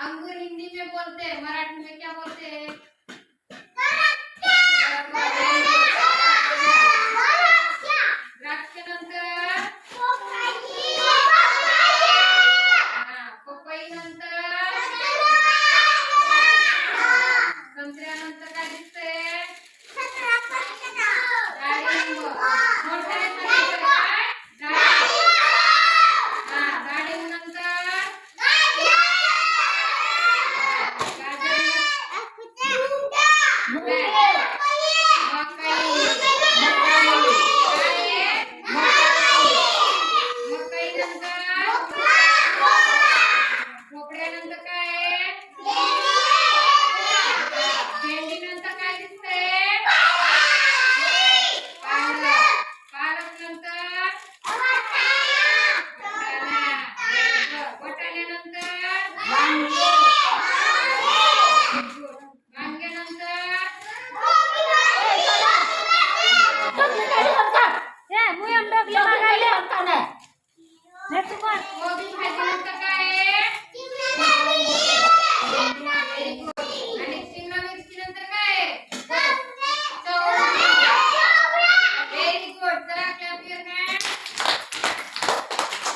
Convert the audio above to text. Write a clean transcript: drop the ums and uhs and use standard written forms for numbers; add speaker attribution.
Speaker 1: अंगूर हिंदी में बोलते हैं, मराठी में क्या बोलते हैं? द्राक्ष नंतर पपई नंतर संत्र्यानंतर काय दिसते? डाळिंब. मोठ्याने सांगायचं काय? डाळिंब नंतर मकई नंतर भोपळ्यानंतर काय?